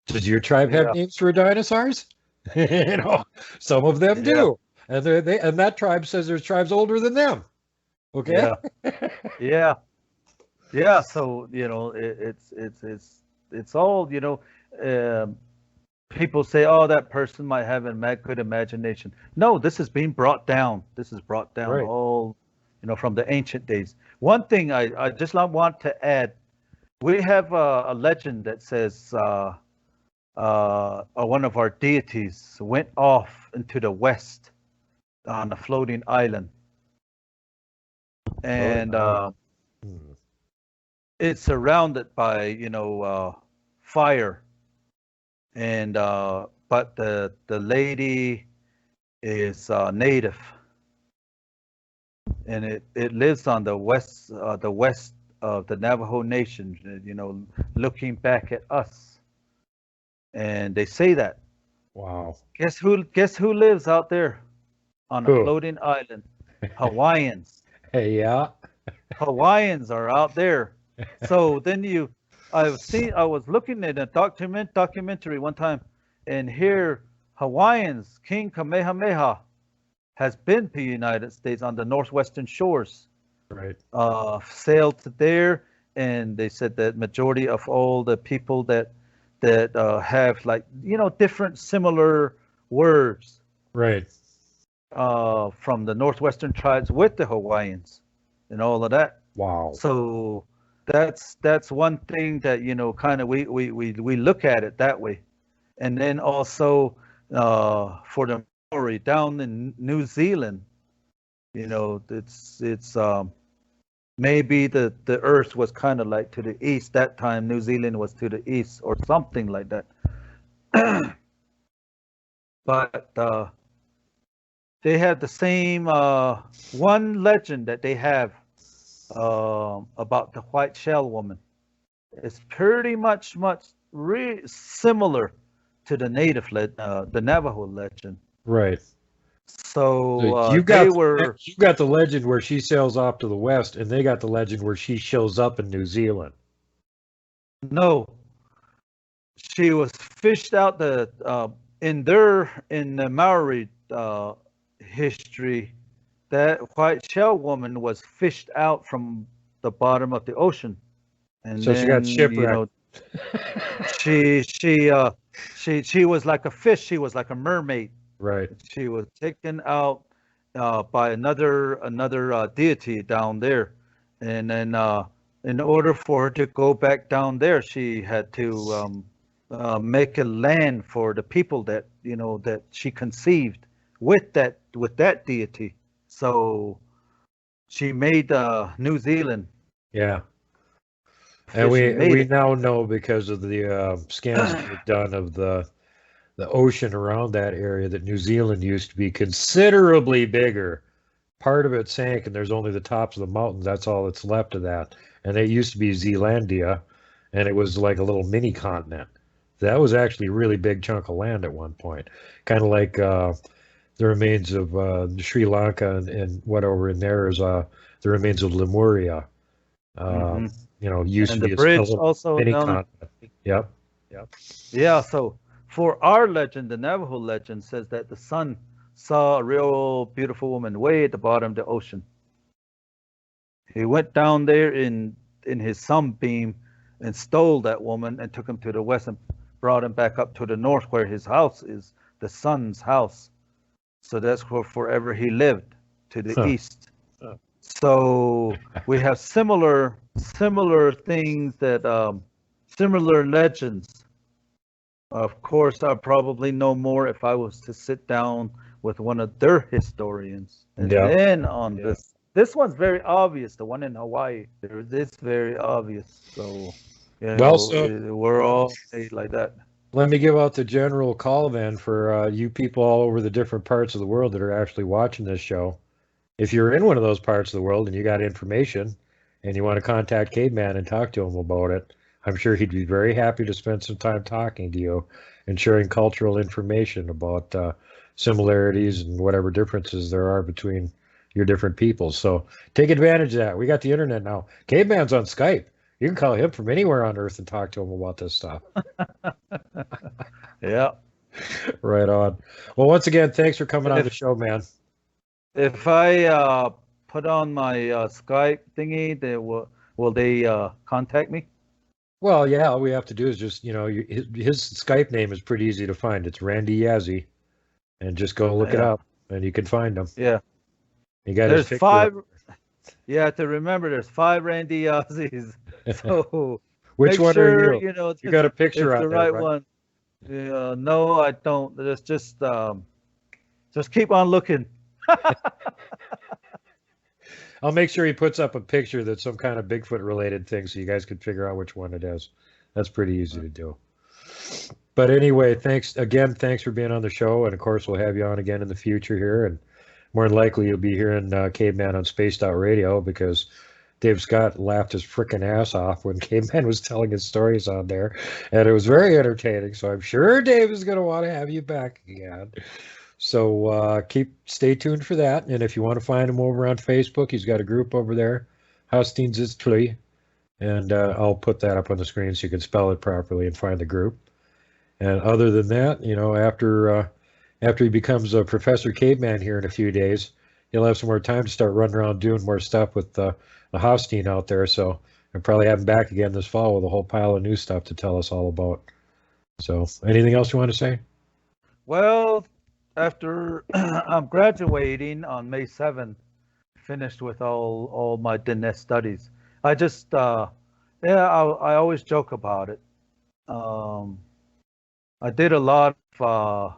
Did your tribe have names for dinosaurs? You know, some of them do, and and that tribe says there's tribes older than them. Okay. Yeah. So you know, it's all, you know. People say, oh, that person might have a good imagination. No, this is being brought down. This is brought down all, you know, from the ancient days. One thing I just want to add, we have a legend that says one of our deities went off into the west on a floating island. And it's surrounded by, you know, fire. And but the lady is native, and it lives on the west of the Navajo Nation, you know, looking back at us. And they say that. Wow. Guess who lives out there on a floating island? Hawaiians. Hey, yeah. Hawaiians are out there. So then I was looking at a documentary one time, and here Hawaiians, King Kamehameha, has been to the United States on the northwestern shores. Right. Sailed to there, and they said that majority of all the people that have, like, you know, different similar words. Right. From the northwestern tribes with the Hawaiians and all of that. Wow. So that's one thing that, you know, kind of we look at it that way. And then also for the Maori down in New Zealand, you know, it's maybe the earth was kind of like to the east that time. New Zealand was to the east or something like that. But they have the same one legend that they have about the white shell woman. It's pretty much similar to the the Navajo legend. Right. So you got the legend where she sails off to the west, and they got the legend where she shows up in New Zealand. No, she was fished out in the Maori history. That white shell woman was fished out from the bottom of the ocean, and so then, she got shipwrecked. You know, she was like a fish. She was like a mermaid. Right. She was taken out by another deity down there, and then in order for her to go back down there, she had to make a land for the people that, you know, that she conceived with that deity. So she made New Zealand. Yeah. And we now know, because of the scans that we've done of the ocean around that area, that New Zealand used to be considerably bigger. Part of it sank, and there's only the tops of the mountains. That's all that's left of that. And it used to be Zealandia, and it was like a little mini continent. That was actually a really big chunk of land at one point, kind of like the remains of Sri Lanka, and what over in there is the remains of Lemuria. Used and to the be bridge a little also mini down. continent. Yep. Yeah, so for our legend, the Navajo legend says that the sun saw a real beautiful woman way at the bottom of the ocean. He went down there in his sunbeam and stole that woman and took him to the west and brought him back up to the north where his house is, the sun's house. So that's where forever he lived, to the east. So we have similar things that similar legends. Of course, I probably know more if I was to sit down with one of their historians. And then on this one's very obvious, the one in Hawaii. It's very obvious. So, we're all like that. Let me give out the general call then for you people all over the different parts of the world that are actually watching this show. If you're in one of those parts of the world and you got information and you want to contact Caveman and talk to him about it, I'm sure he'd be very happy to spend some time talking to you and sharing cultural information about similarities and whatever differences there are between your different peoples. So take advantage of that. We got the internet now. Caveman's on Skype. You can call him from anywhere on Earth and talk to him about this stuff. Yeah. Right on. Well, once again, thanks for coming on the show, man. If I put on my Skype thingy, will they contact me? Well, yeah, all we have to do is just, his Skype name is pretty easy to find. It's Randy Yazzie. And just go look it up, and you can find him. Yeah. You got there's 5. You have to remember there's 5 Randy Yazzies. So which one are you? You got a picture on there, the right right? one. No, I don't. Just keep on looking. I'll make sure he puts up a picture that's some kind of Bigfoot related thing so you guys can figure out which one it is. That's pretty easy to do. But anyway, thanks for being on the show, and of course we'll have you on again in the future here, and more than likely you'll be hearing Caveman on Spaced Out Radio, because Dave Scott laughed his frickin' ass off when Caveman was telling his stories on there, and it was very entertaining, so I'm sure Dave is going to want to have you back again. So stay tuned for that, and if you want to find him over on Facebook, he's got a group over there, Hastings and I'll put that up on the screen so you can spell it properly and find the group. And other than that, after he becomes a Professor Caveman here in a few days, he'll have some more time to start running around doing more stuff with the Hofstein out there. So I'll probably have him back again this fall with a whole pile of new stuff to tell us all about. So anything else you want to say? Well, after I'm graduating on May 7th, finished with all my Diné studies. I just, I always joke about it. I did a lot of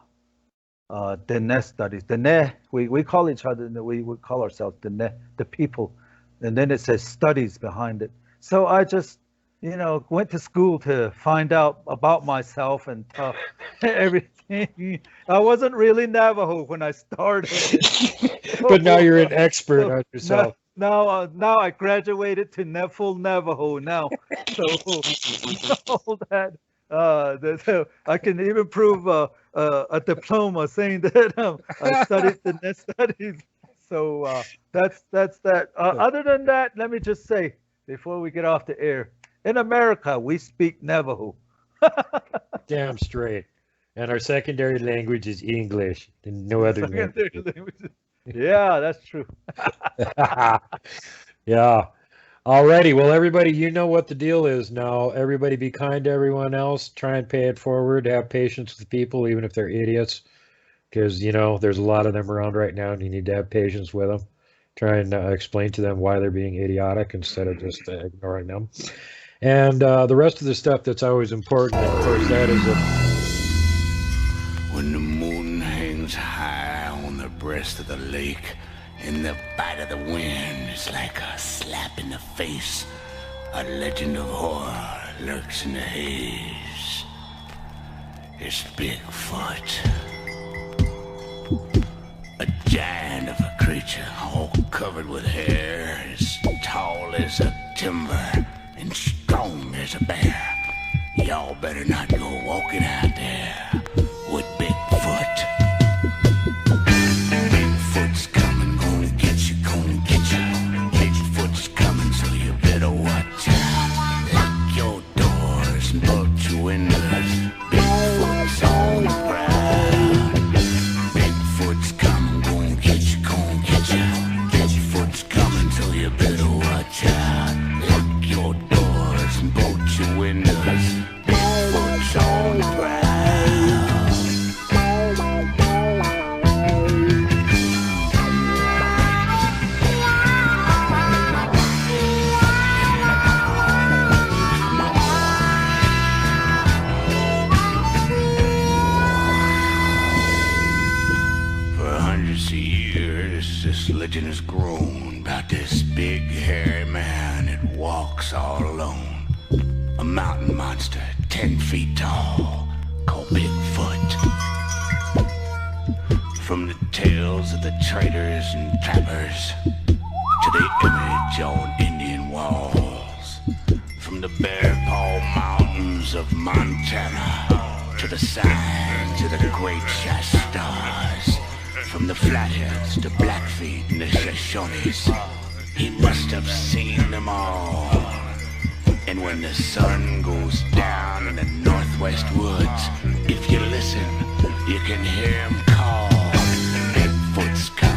Diné studies. Diné, we call each other, we call ourselves Diné, the people. And then it says studies behind it. So I just, went to school to find out about myself and everything. I wasn't really Navajo when I started. But now you're an expert on yourself. Now I graduated to full Navajo now. So that I can even prove a diploma saying that I studied the Diné studies. So that's that. Other than that, let me just say before we get off the air, in America we speak Navajo. Damn straight. And our secondary language is English and no other language. Yeah, that's true. Yeah. Alrighty. Well, everybody, you know what the deal is now. Everybody be kind to everyone else. Try and pay it forward. Have patience with people, even if they're idiots. Because, there's a lot of them around right now, and you need to have patience with them. Try and explain to them why they're being idiotic instead of just ignoring them. And the rest of the stuff that's always important, of course, that is when the moon hangs high on the breast of the lake, and the bite of the wind is like a slap in the face, a legend of horror lurks in the haze. is Bigfoot. A giant of a creature, all covered with hair, as tall as a timber and strong as a bear. Y'all better not go walking out there with Bigfoot. Bigfoot's coming, gonna get you, gonna get you. Bigfoot's coming, so you better watch out. Lock your doors and bolt your windows. Bigfoot's on the prowl. Bigfoot's coming, gonna get you, gonna get you. Bigfoot's coming, so you better watch out. Lock your doors and bolt your windows. Bigfoot's on the prowl. For hundreds of years, this legend has grown about this big hairy man that walks all alone. A mountain monster 10 feet tall called Bigfoot. From the tales of the traders and trappers to the image on Indian walls. From the Bear Paw Mountains of Montana to the signs of the Great Shastas. From the Flatheads to Blackfeet and the Shoshones, he must have seen them all. And when the sun goes down in the northwest woods, if you listen, you can hear him call. Bigfoot's coming.